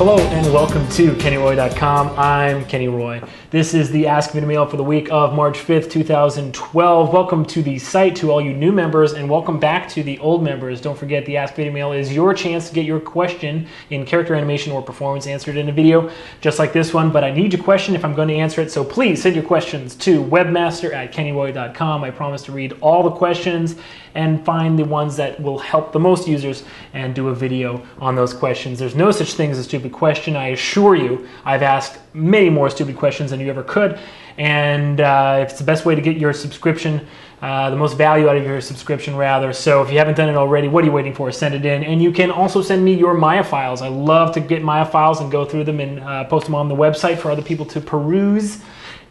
Hello and welcome to KennyRoy.com. I'm Kenny Roy. This is the Ask Videomail for the week of March 5th, 2012. Welcome to the site to all you new members, and welcome back to the old members. Don't forget, the Ask Videomail is your chance to get your question in character animation or performance answered in a video just like this one, but I need your question if I'm going to answer it, so please send your questions to webmaster@kennyroy.com. I promise to read all the questions and find the ones that will help the most users and do a video on those questions. There's no such thing as a stupid question. I assure you, I've asked many more stupid questions than you ever could, and it's the best way to get your subscription, the most value out of your subscription rather. So if you haven't done it already, what are you waiting for? Send it in. And you can also send me your Maya files. I love to get Maya files and go through them and post them on the website for other people to peruse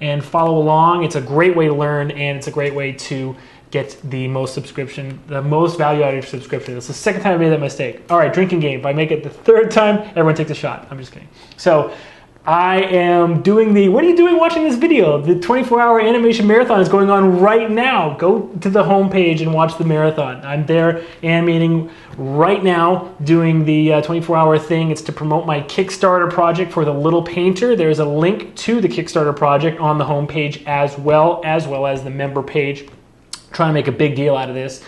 and follow along. It's a great way to learn, and it's a great way to get the most value out of your subscription. It's the second time I made that mistake. All right, drinking game. If I make it the third time, everyone takes a shot. I'm just kidding. So I am doing what are you doing watching this video? The 24-hour animation marathon is going on right now. Go to the homepage and watch the marathon. I'm there animating right now, doing the 24-hour thing. It's to promote my Kickstarter project for The Little Painter. There's a link to the Kickstarter project on the homepage as well as the member page. Trying to make a big deal out of this.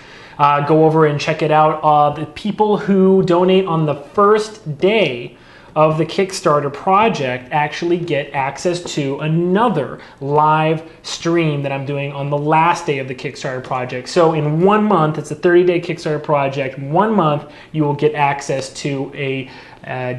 Go over and check it out. The people who donate on the first day of the Kickstarter project actually get access to another live stream that I'm doing on the last day of the Kickstarter project. So in 1 month, it's a 30-day Kickstarter project. 1 month, you will get access to a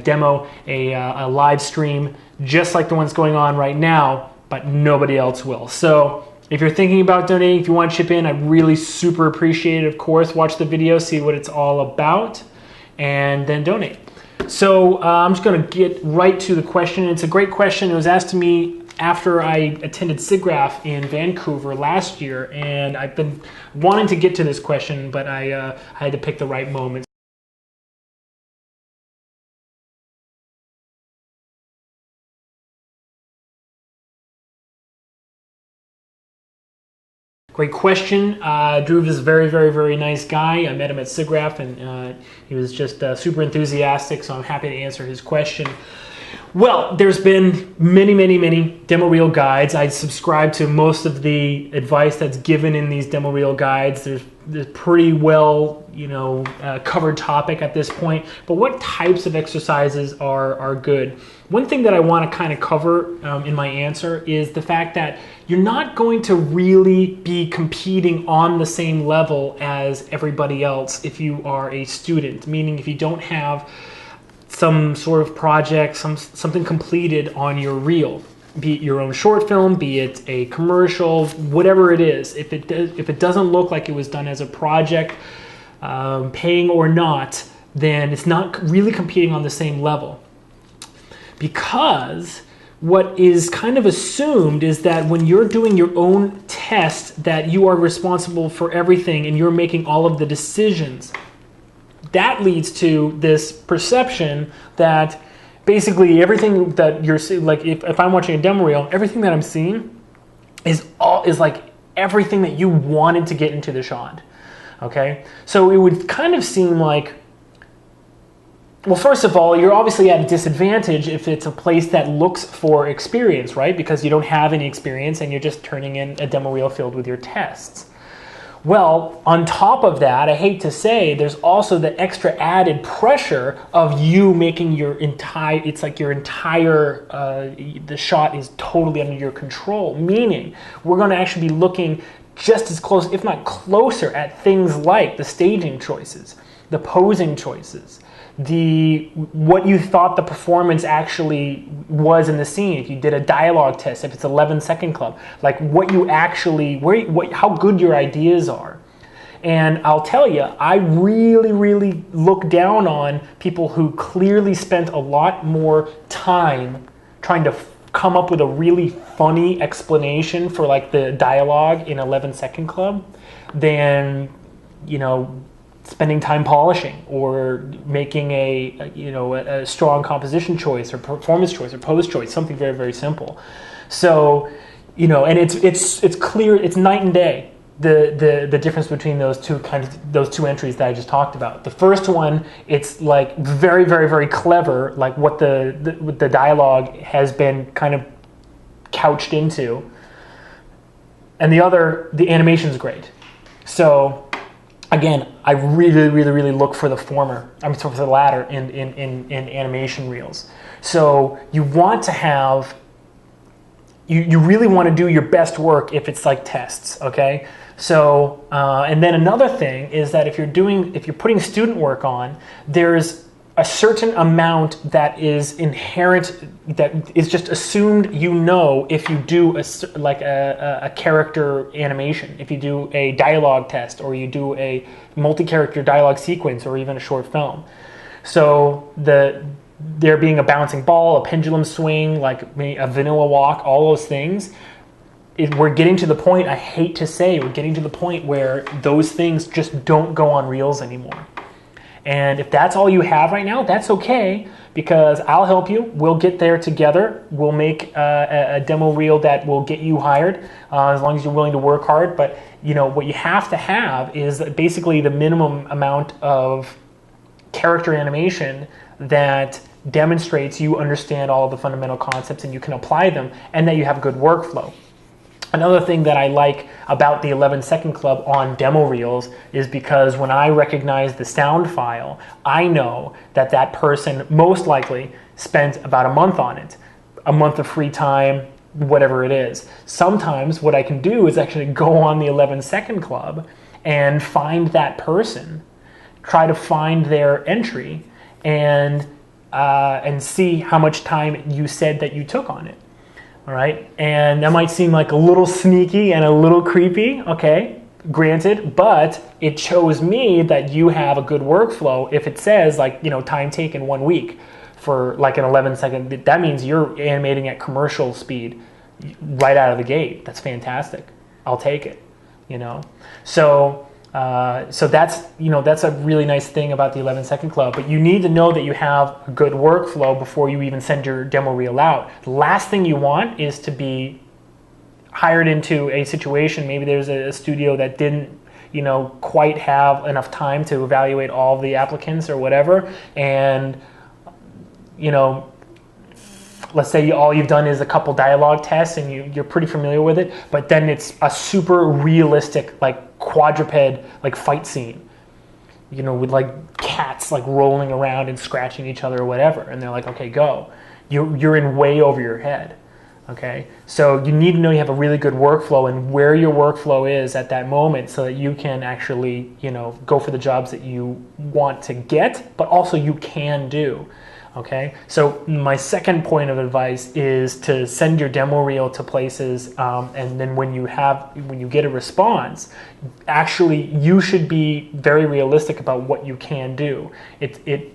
demo, a live stream, just like the one's going on right now, but nobody else will. So if you're thinking about donating, if you want to chip in, I really super appreciate it, of course. Watch the video, see what it's all about, and then donate. So I'm just going to get right to the question. It's a great question. It was asked to me after I attended SIGGRAPH in Vancouver last year, and I've been wanting to get to this question, but I had to pick the right moment. Great question. Dhruv is a very, very, very nice guy. I met him at SIGGRAPH, and he was just super enthusiastic, so I'm happy to answer his question. Well, there's been many, many, many demo reel guides. I subscribe to most of the advice that's given in these demo reel guides. There's pretty well, covered topic at this point. But what types of exercises are good? One thing that I want to kind of cover in my answer is the fact that you're not going to really be competing on the same level as everybody else if you are a student, meaning if you don't have some sort of project, something completed on your reel, be it your own short film, be it a commercial, whatever it is. If it doesn't look like it was done as a project, paying or not, then it's not really competing on the same level. Because what is kind of assumed is that when you're doing your own test, that you are responsible for everything and you're making all of the decisions. That leads to this perception that basically everything that you're seeing, like if I'm watching a demo reel, everything that I'm seeing is like everything that you wanted to get into the shot. Okay? So it would kind of seem like, well, first of all, you're obviously at a disadvantage if it's a place that looks for experience, right? Because you don't have any experience and you're just turning in a demo reel filled with your tests. Well, on top of that, I hate to say, there's also the extra added pressure of you making the shot is totally under your control, meaning we're going to actually be looking just as close, if not closer, at things like the staging choices, the posing choices, what you thought the performance actually was in the scene. If you did a dialogue test, if it's 11-second club, like what you actually, how good your ideas are. And I'll tell you, I really, really look down on people who clearly spent a lot more time trying to come up with a really funny explanation for like the dialogue in 11-second club than, spending time polishing or making a strong composition choice or performance choice or pose choice, something very, very simple. So, and it's clear, it's night and day. the difference between those two entries that I just talked about. The first one, it's like very, very, very clever, like what the dialogue has been kind of couched into. And the other, the animation's great. So again, I really, really, really look for the former. I'm sorry, for the latter in animation reels. So you want to have, you really want to do your best work if it's like tests, okay? So, and then another thing is that if you're putting student work on, there's a certain amount that is inherent, that is just assumed, if you do a character animation, if you do a dialogue test, or you do a multi-character dialogue sequence, or even a short film. So there being a bouncing ball, a pendulum swing, like a vanilla walk, all those things, we're getting to the point, I hate to say, we're getting to the point where those things just don't go on reels anymore. And if that's all you have right now, that's okay, because I'll help you. We'll get there together. We'll make a demo reel that will get you hired, as long as you're willing to work hard. But what you have to have is basically the minimum amount of character animation that demonstrates you understand all of the fundamental concepts and you can apply them, and that you have good workflow. Another thing that I like about the 11-second club on demo reels is because when I recognize the sound file, I know that that person most likely spent about a month on it, a month of free time, whatever it is. Sometimes what I can do is actually go on the 11-second club and find that person, try to find their entry, and see how much time you said that you took on it. All right, and that might seem like a little sneaky and a little creepy, okay, granted, but it shows me that you have a good workflow. If it says like, time taken 1 week for like an 11-second, that means you're animating at commercial speed right out of the gate. That's fantastic. I'll take it, So that's a really nice thing about the 11-second club, but you need to know that you have a good workflow before you even send your demo reel out. The last thing you want is to be hired into a situation, maybe there's a studio that didn't quite have enough time to evaluate all the applicants or whatever, and let's say all you've done is a couple dialogue tests and you're pretty familiar with it, but then it's a super realistic, like quadruped, like fight scene, with like cats like rolling around and scratching each other or whatever, and they're like, okay, go. You're in way over your head, okay? So you need to know you have a really good workflow and where your workflow is at that moment, so that you can actually, go for the jobs that you want to get, but also you can do. Okay, so my second point of advice is to send your demo reel to places, and then when you get a response, actually you should be very realistic about what you can do.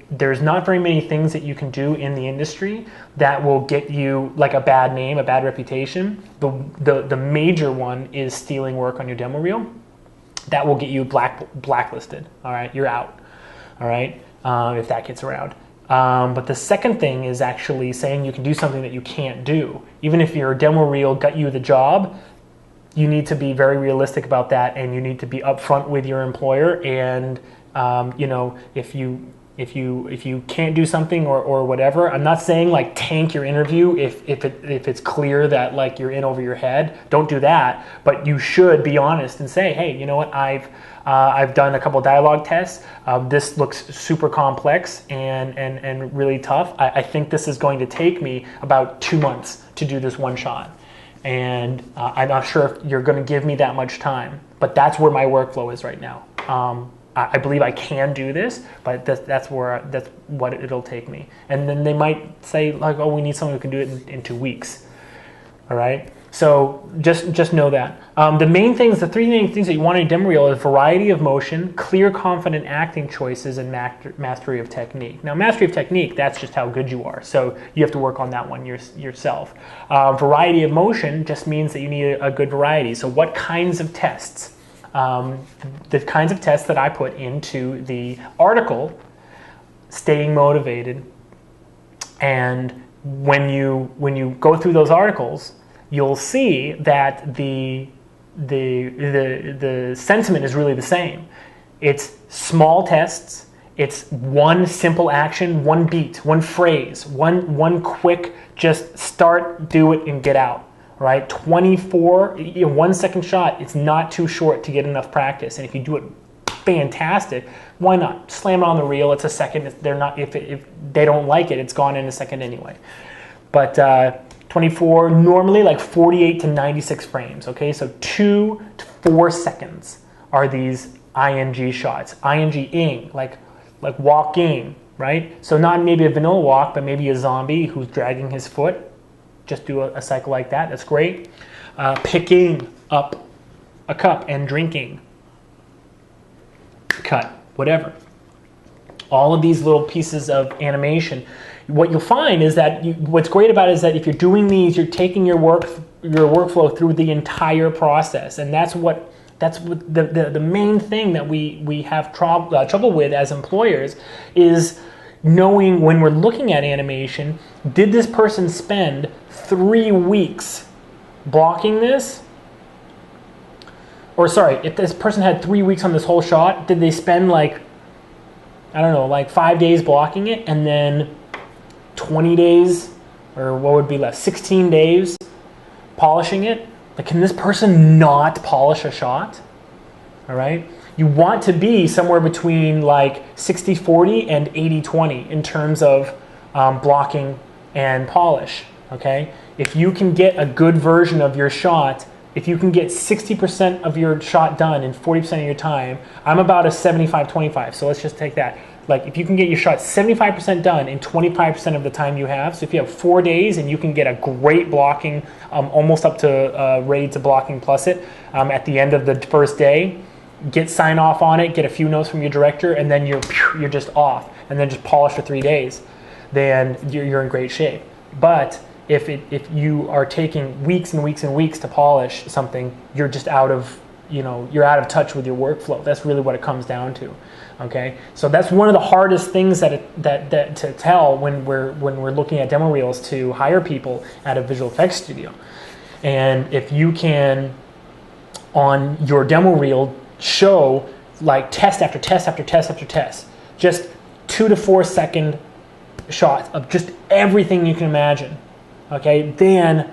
There's not very many things that you can do in the industry that will get you like a bad name, a bad reputation. The major one is stealing work on your demo reel. That will get you blacklisted. All right, you're out. All right, if that gets around. But the second thing is actually saying you can do something that you can't do. Even if your demo reel got you the job, you need to be very realistic about that, and you need to be upfront with your employer. And if you can't do something or whatever, I'm not saying like tank your interview if it's clear that like you're in over your head. Don't do that. But you should be honest and say, hey, you know what, I've done a couple dialogue tests. This looks super complex and really tough. I think this is going to take me about 2 months to do this one shot. And I'm not sure if you're going to give me that much time, but that's where my workflow is right now. I believe I can do this, but that's what it'll take me. And then they might say like, oh, we need someone who can do it in 2 weeks. All right. So just know that. The three main things that you want in a demo reel is variety of motion, clear, confident acting choices, and mastery of technique. Now, mastery of technique, that's just how good you are. So you have to work on that one yourself. Variety of motion just means that you need a good variety. So what kinds of tests? The kinds of tests that I put into the article, staying motivated, and when you go through those articles, you'll see that the the sentiment is really the same. It's small tests. It's one simple action, one beat, one phrase, one quick, just start, do it, and get out, right? 24, 1 second shot, it's not too short to get enough practice. And if you do it fantastic, why not? Slam it on the reel, it's a second. If they don't like it, it's gone in a second anyway. But 24, normally like 48 to 96 frames, okay? So 2 to 4 seconds are these ing shots. Ing, like walking, right? So not maybe a vanilla walk, but maybe a zombie who's dragging his foot. Just do a cycle like that. That's great. Picking up a cup and drinking. Cut, whatever. All of these little pieces of animation. What you'll find is that what's great about it is that if you're doing these, you're taking your workflow through the entire process, and that's what the main thing that we have trouble with as employers is knowing when we're looking at animation, did this person spend 3 weeks blocking this? Or sorry, if this person had 3 weeks on this whole shot, did they spend like 5 days blocking it and then 20 days, or what would be left, 16 days polishing it? Like, can this person not polish a shot? All right. You want to be somewhere between like 60-40 and 80-20 in terms of blocking and polish. Okay. If you can get a good version of your shot, if you can get 60% of your shot done in 40% of your time, I'm about a 75-25. So let's just take that. Like, if you can get your shot 75% done in 25% of the time you have, so if you have 4 days and you can get a great blocking, almost up to ready to blocking plus it at the end of the first day, get sign off on it, get a few notes from your director, and then you're just off, and then just polish for 3 days, then you're in great shape. But if you are taking weeks and weeks and weeks to polish something, you're just out of touch with your workflow. That's really what it comes down to. Okay, so that's one of the hardest things that to tell when we're looking at demo reels to hire people at a visual effects studio. And if you can, on your demo reel, show like test after test after test after test, just 2 to 4 second shots of just everything you can imagine. Okay, then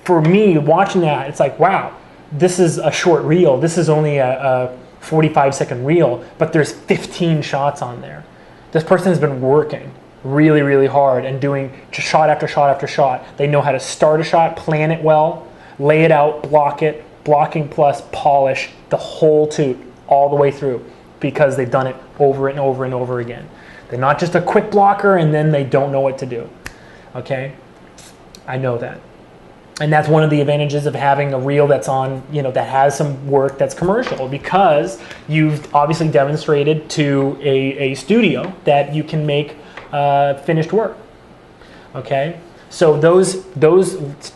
for me watching that, it's like, wow, this is a short reel. This is only a 45-second reel, but there's 15 shots on there. This person has been working really, really hard and doing just shot after shot after shot. They know how to start a shot, plan it well, lay it out, block it, blocking plus polish the whole toot all the way through, because they've done it over and over and over again. They're not just a quick blocker and then they don't know what to do. Okay? I know that. And that's one of the advantages of having a reel that's on, that has some work that's commercial, because you've obviously demonstrated to a studio that you can make finished work. Okay, so those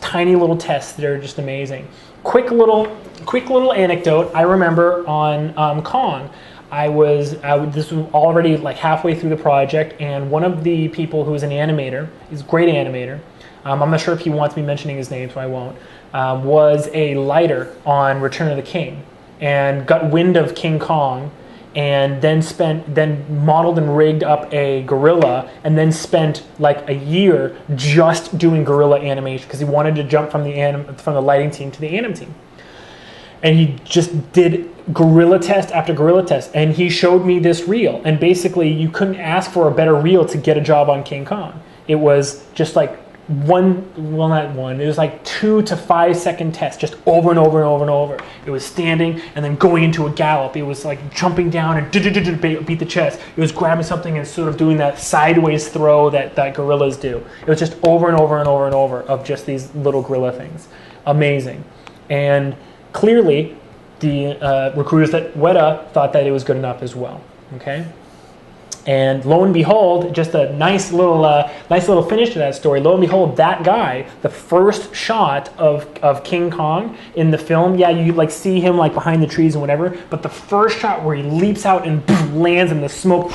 tiny little tests that are just amazing. Quick little anecdote. I remember on Kong, this was already like halfway through the project, and one of the people who was an animator, he's a great animator. I'm not sure if he wants me mentioning his name, so I won't, was a lighter on Return of the King, and got wind of King Kong, and then modeled and rigged up a gorilla, and then spent like a year just doing gorilla animation because he wanted to jump from the lighting team to the anim team. And he just did gorilla test after gorilla test, and he showed me this reel, and basically you couldn't ask for a better reel to get a job on King Kong. It was just like it was like 2 to 5 second test, just over and over and over and over. It was standing and then going into a gallop. It was like jumping down and beat the chest. It was grabbing something and sort of doing that sideways throw that gorillas do. It was just over and over and over and over of just these little gorilla things. Amazing. And clearly the recruiters at Weta thought that it was good enough as well. Okay. And lo and behold, just a nice little finish to that story. Lo and behold, that guy, the first shot of King Kong in the film, yeah, you like see him like behind the trees and whatever, but the first shot where he leaps out and lands and the smoke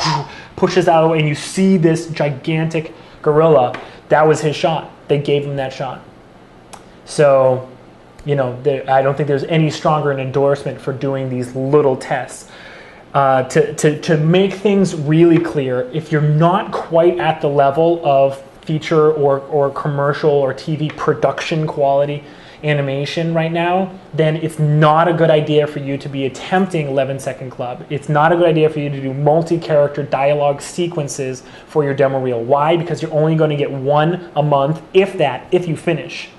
pushes out and you see this gigantic gorilla, that was his shot. They gave him that shot. So I don't think there's any stronger an endorsement for doing these little tests. To make things really clear, if you're not quite at the level of feature or commercial or TV production quality animation right now, then it's not a good idea for you to be attempting 11-second club. It's not a good idea for you to do multi-character dialogue sequences for your demo reel. Why? Because you're only going to get one a month, if you finish.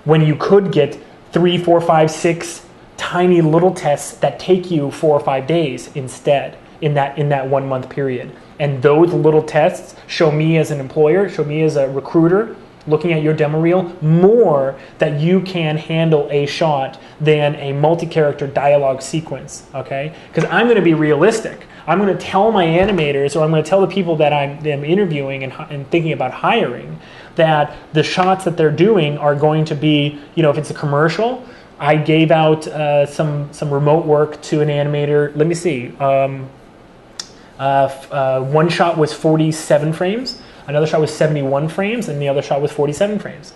When you could get 3, 4, 5, 6 tiny little tests that take you 4 or 5 days instead in that 1 month period. And those little tests show me as an employer, show me as a recruiter, looking at your demo reel, more that you can handle a shot than a multi-character dialogue sequence, okay? Because I'm going to be realistic. I'm going to tell my animators, or I'm going to tell the people that I'm interviewing and thinking about hiring, that the shots that they're doing are going to be, if it's a commercial, I gave out some remote work to an animator. Let me see. One shot was 47 frames. Another shot was 71 frames, and the other shot was 47 frames.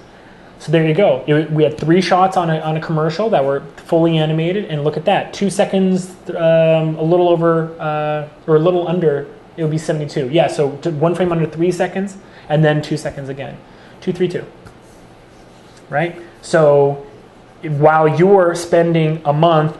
So there you go. We had 3 shots on a commercial that were fully animated, and look at that. 2 seconds, a little over, or a little under, it would be 72. Yeah, so 1 frame under 3 seconds, and then 2 seconds again. 2, 3, 2. Right? So while you're spending a month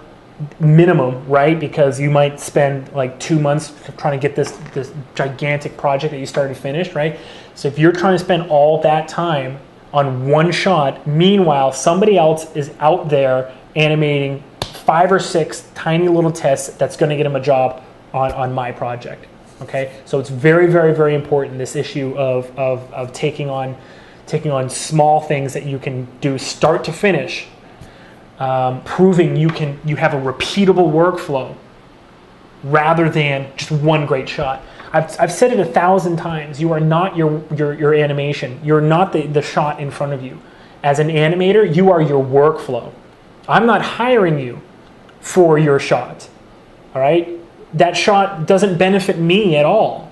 minimum, right? Because you might spend like 2 months trying to get this gigantic project that you started finished, right? So if you're trying to spend all that time on one shot, meanwhile somebody else is out there animating 5 or 6 tiny little tests that's going to get them a job on my project. Okay, so it's very, very, very important, this issue of taking on small things that you can do start to finish. Proving you have a repeatable workflow rather than just one great shot. I've said it 1,000 times. You are not your animation. You're not the shot in front of you. As an animator, you are your workflow. I'm not hiring you for your shot. All right? That shot doesn't benefit me at all.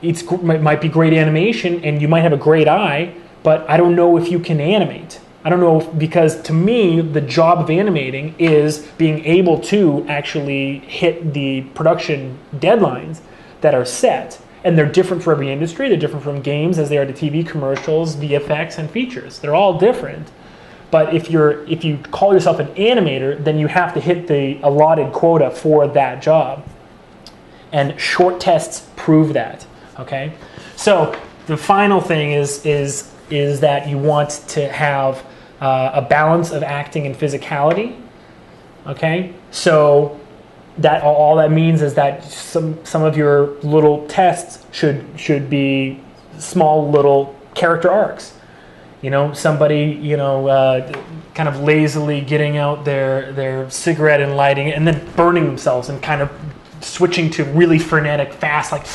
It might be great animation and you might have a great eye, but I don't know if you can animate. I don't know, because to me, the job of animating is being able to actually hit the production deadlines that are set. And they're different for every industry. They're different from games as they are to TV commercials, VFX, and features. They're all different. But if you call yourself an animator, then you have to hit the allotted quota for that job. And short tests prove that, okay? So the final thing is that you want to have a balance of acting and physicality, okay? So that all that means is that some of your little tests should be small little character arcs. Somebody kind of lazily getting out their cigarette and lighting it, and then burning themselves, and kind of switching to really frenetic, fast, like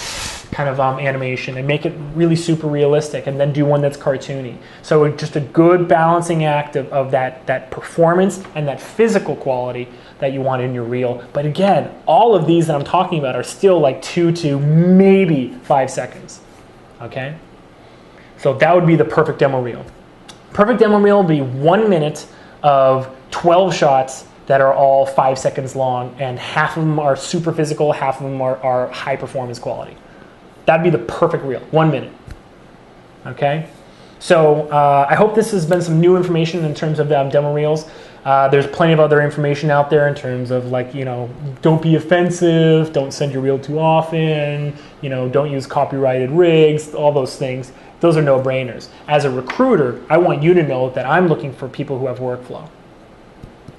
kind of animation, and make it really super realistic, and then do one that's cartoony. So just a good balancing act of that performance and that physical quality that you want in your reel. But again, all of these that I'm talking about are still like 2 to maybe 5 seconds, okay? So that would be the perfect demo reel. Perfect demo reel would be 1 minute of 12 shots that are all 5 seconds long, and half of them are super physical, half of them are high performance quality. That'd be the perfect reel, 1 minute. Okay? So I hope this has been some new information in terms of demo reels. There's plenty of other information out there in terms of, like, don't be offensive, don't send your reel too often, don't use copyrighted rigs, all those things. Those are no-brainers. As a recruiter, I want you to know that I'm looking for people who have workflow.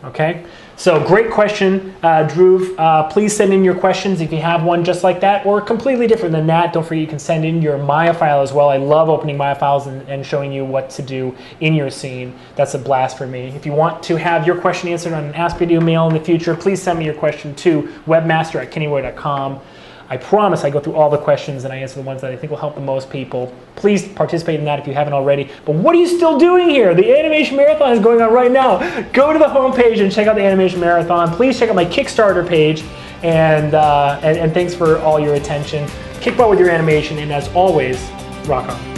Okay? So great question, Drew. Please send in your questions if you have one just like that, or completely different than that. Don't forget you can send in your Maya file as well. I love opening Maya files and showing you what to do in your scene. That's a blast for me. If you want to have your question answered on an Ask Videomail in the future, please send me your question to webmaster@kennyroy.com. I promise I go through all the questions and I answer the ones that I think will help the most people. Please participate in that if you haven't already. But what are you still doing here? The Animation Marathon is going on right now. Go to the homepage and check out the Animation Marathon. Please check out my Kickstarter page. And thanks for all your attention. Kick butt with your animation, and as always, rock on.